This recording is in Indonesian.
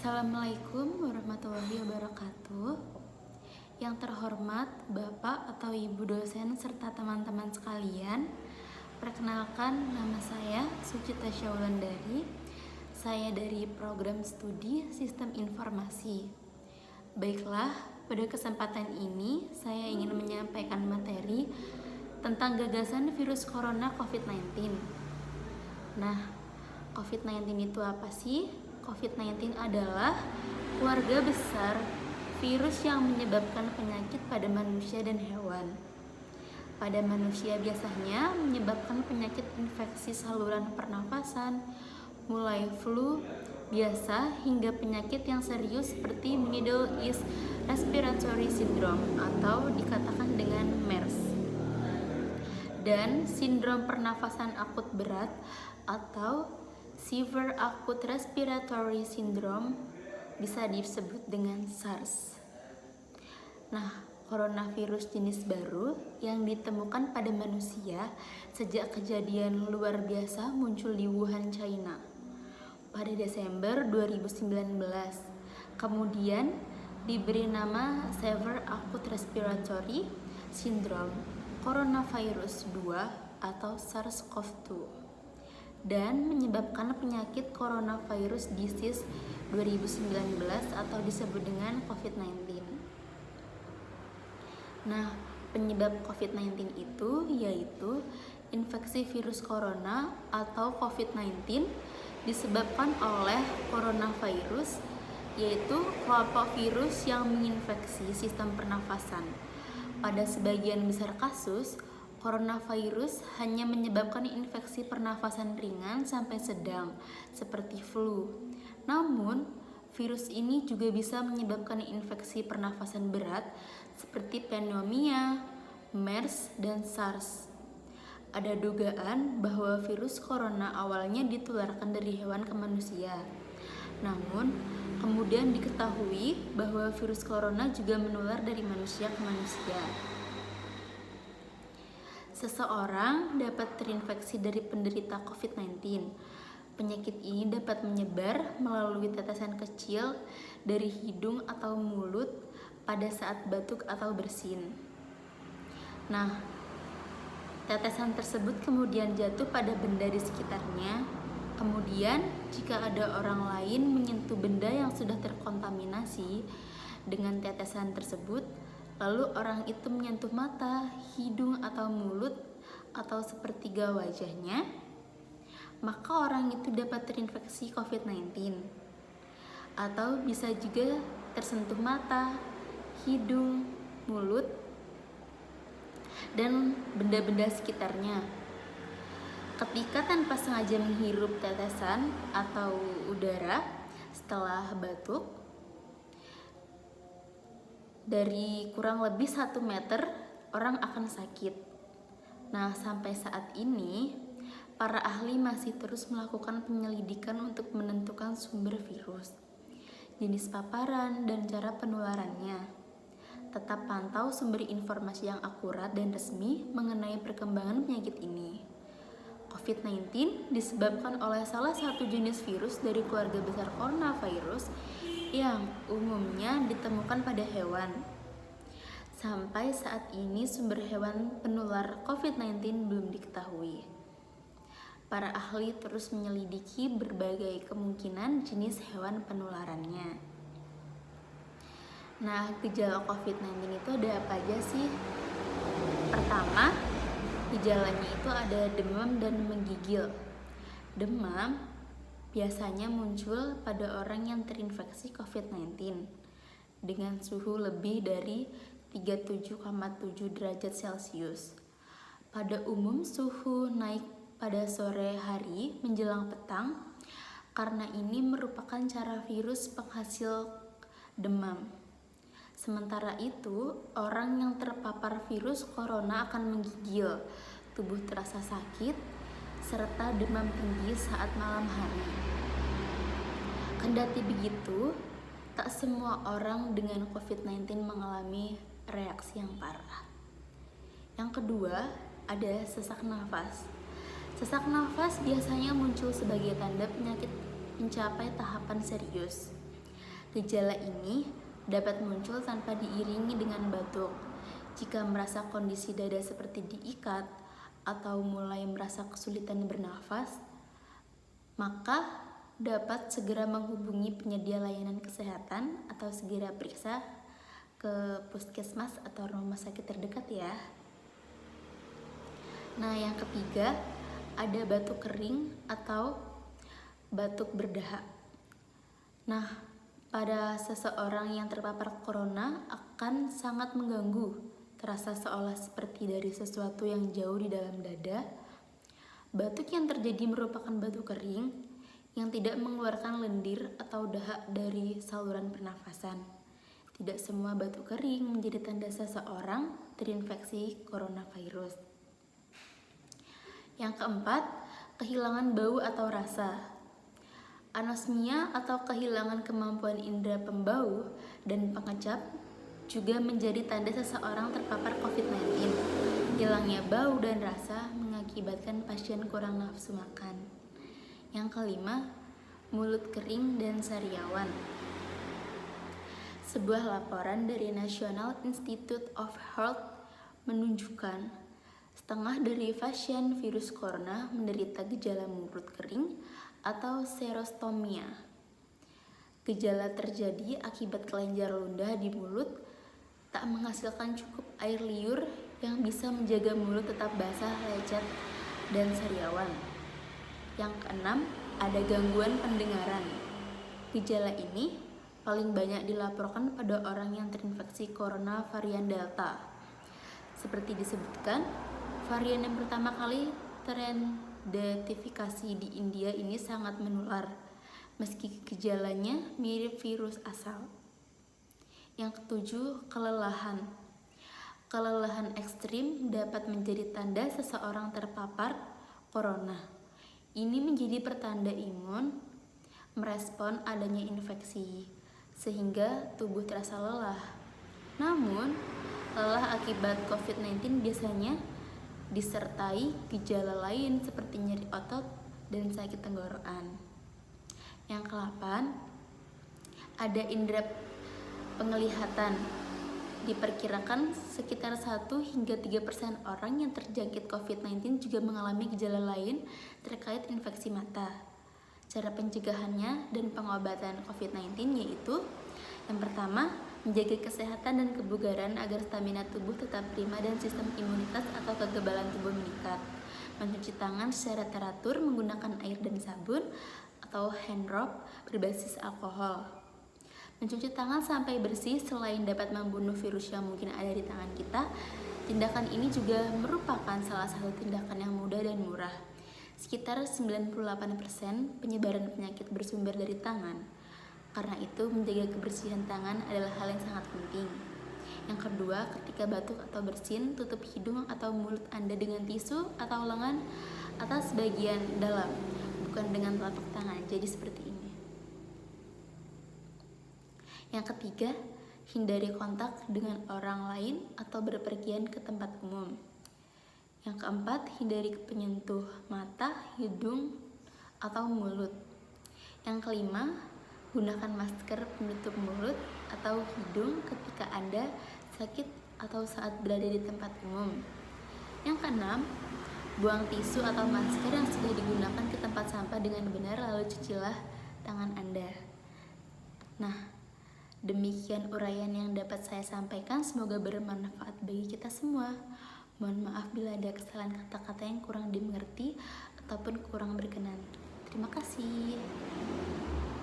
Assalamualaikum warahmatullahi wabarakatuh. Yang terhormat Bapak atau Ibu dosen serta teman-teman sekalian, perkenalkan nama saya Sucita Syaulandari. Saya dari program studi Sistem Informasi. Baiklah, pada kesempatan ini saya ingin menyampaikan materi tentang gagasan virus corona COVID-19. Nah, COVID-19 itu apa sih? COVID-19 adalah keluarga besar virus yang menyebabkan penyakit pada manusia dan hewan. Pada manusia biasanya menyebabkan penyakit infeksi saluran pernafasan, mulai flu biasa hingga penyakit yang serius seperti Middle East Respiratory Syndrome atau dikatakan dengan MERS. Dan sindrom pernafasan akut berat atau Severe Acute Respiratory Syndrome bisa disebut dengan SARS. Nah, coronavirus jenis baru yang ditemukan pada manusia sejak kejadian luar biasa muncul di Wuhan, China pada Desember 2019. Kemudian diberi nama Severe Acute Respiratory Syndrome Coronavirus 2 atau SARS-CoV-2 dan menyebabkan penyakit coronavirus disease 2019 atau disebut dengan COVID-19. Nah, penyebab COVID-19 itu yaitu infeksi virus corona atau COVID-19 disebabkan oleh coronavirus, yaitu kelompok virus yang menginfeksi sistem pernafasan. Pada sebagian besar kasus, coronavirus hanya menyebabkan infeksi pernafasan ringan sampai sedang, seperti flu. Namun, virus ini juga bisa menyebabkan infeksi pernafasan berat, seperti pneumonia, MERS, dan SARS. Ada dugaan bahwa virus corona awalnya ditularkan dari hewan ke manusia. Namun, kemudian diketahui bahwa virus corona juga menular dari manusia ke manusia. Seseorang dapat terinfeksi dari penderita COVID-19. Penyakit ini dapat menyebar melalui tetesan kecil dari hidung atau mulut pada saat batuk atau bersin. Nah, tetesan tersebut kemudian jatuh pada benda di sekitarnya. Kemudian, jika ada orang lain menyentuh benda yang sudah terkontaminasi dengan tetesan tersebut, lalu orang itu menyentuh mata, hidung atau mulut atau sepertiga wajahnya, maka orang itu dapat terinfeksi COVID-19. Atau bisa juga tersentuh mata, hidung, mulut, dan benda-benda sekitarnya. Ketika tanpa sengaja menghirup tetesan atau udara setelah batuk, dari kurang lebih 1 meter orang akan sakit. Nah, sampai saat ini para ahli masih terus melakukan penyelidikan untuk menentukan sumber virus, jenis paparan, dan cara penularannya. Tetap pantau sumber informasi yang akurat dan resmi mengenai perkembangan penyakit ini. COVID-19 disebabkan oleh salah satu jenis virus dari keluarga besar coronavirus yang umumnya ditemukan pada hewan. Sampai saat ini sumber hewan penular COVID-19 belum diketahui. Para ahli terus menyelidiki berbagai kemungkinan jenis hewan penularannya. Nah, gejala COVID-19 itu ada apa aja sih? Pertama, gejalanya itu ada demam dan menggigil. Demam biasanya muncul pada orang yang terinfeksi COVID-19 dengan suhu lebih dari 37,7 derajat Celcius. Pada umum suhu naik pada sore hari menjelang petang karena ini merupakan cara virus penghasil demam. Sementara itu, orang yang terpapar virus corona akan menggigil, tubuh terasa sakit, serta demam tinggi saat malam hari. Kendati begitu, tak semua orang dengan COVID-19 mengalami reaksi yang parah. Yang kedua, ada sesak nafas. Sesak nafas biasanya muncul sebagai tanda penyakit mencapai tahapan serius. Gejala ini dapat muncul tanpa diiringi dengan batuk. Jika merasa kondisi dada seperti diikat atau mulai merasa kesulitan bernafas, maka dapat segera menghubungi penyedia layanan kesehatan atau segera periksa ke puskesmas atau rumah sakit terdekat ya. Nah, yang ketiga, ada batuk kering atau batuk berdahak. Nah, pada seseorang yang terpapar corona akan sangat mengganggu, terasa seolah seperti dari sesuatu yang jauh di dalam dada. Batuk yang terjadi merupakan batuk kering yang tidak mengeluarkan lendir atau dahak dari saluran pernafasan. Tidak semua batuk kering menjadi tanda seseorang terinfeksi coronavirus. Yang keempat, kehilangan bau atau rasa. Anosmia atau kehilangan kemampuan indera pembau dan pengecap juga menjadi tanda seseorang terpapar COVID-19. Hilangnya bau dan rasa mengakibatkan pasien kurang nafsu makan. Yang kelima, mulut kering dan sariawan. Sebuah laporan dari National Institute of Health menunjukkan setengah dari pasien virus corona menderita gejala mulut kering atau serostomia. Gejala terjadi akibat kelenjar ludah di mulut tak menghasilkan cukup air liur yang bisa menjaga mulut tetap basah, lecet, dan sariawan. Yang keenam, ada gangguan pendengaran. Gejala ini paling banyak dilaporkan pada orang yang terinfeksi corona varian Delta. Seperti disebutkan, varian yang pertama kali teridentifikasi di India ini sangat menular, meski gejalanya mirip virus asal. Yang ketujuh, kelelahan. Kelelahan ekstrim dapat menjadi tanda seseorang terpapar corona. Ini menjadi pertanda imun merespon adanya infeksi, sehingga tubuh terasa lelah. Namun, lelah akibat COVID-19 biasanya disertai gejala lain seperti nyeri otot dan sakit tenggorokan. Yang ke-8, ada indera penglihatan. Diperkirakan sekitar 1 hingga 3% orang yang terjangkit COVID-19 juga mengalami gejala lain terkait infeksi mata. Cara pencegahannya dan pengobatan COVID-19 yaitu yang pertama, menjaga kesehatan dan kebugaran agar stamina tubuh tetap prima dan sistem imunitas atau kekebalan tubuh meningkat. Mencuci tangan secara teratur menggunakan air dan sabun atau hand rub berbasis alkohol. Mencuci tangan sampai bersih selain dapat membunuh virus yang mungkin ada di tangan kita, tindakan ini juga merupakan salah satu tindakan yang mudah dan murah. Sekitar 98% penyebaran penyakit bersumber dari tangan. Karena itu, menjaga kebersihan tangan adalah hal yang sangat penting. Yang kedua, ketika batuk atau bersin, tutup hidung atau mulut Anda dengan tisu atau lengan atas bagian dalam, bukan dengan telapak tangan. Jadi seperti ini. Yang ketiga, hindari kontak dengan orang lain atau berpergian ke tempat umum. Yang keempat, hindari penyentuh mata, hidung, atau mulut. Yang kelima, gunakan masker penutup mulut atau hidung ketika Anda sakit atau saat berada di tempat umum. Yang keenam, buang tisu atau masker yang sudah digunakan ke tempat sampah dengan benar lalu cucilah tangan Anda. Nah, demikian uraian yang dapat saya sampaikan, semoga bermanfaat bagi kita semua. Mohon maaf bila ada kesalahan kata-kata yang kurang dimengerti ataupun kurang berkenan. Terima kasih.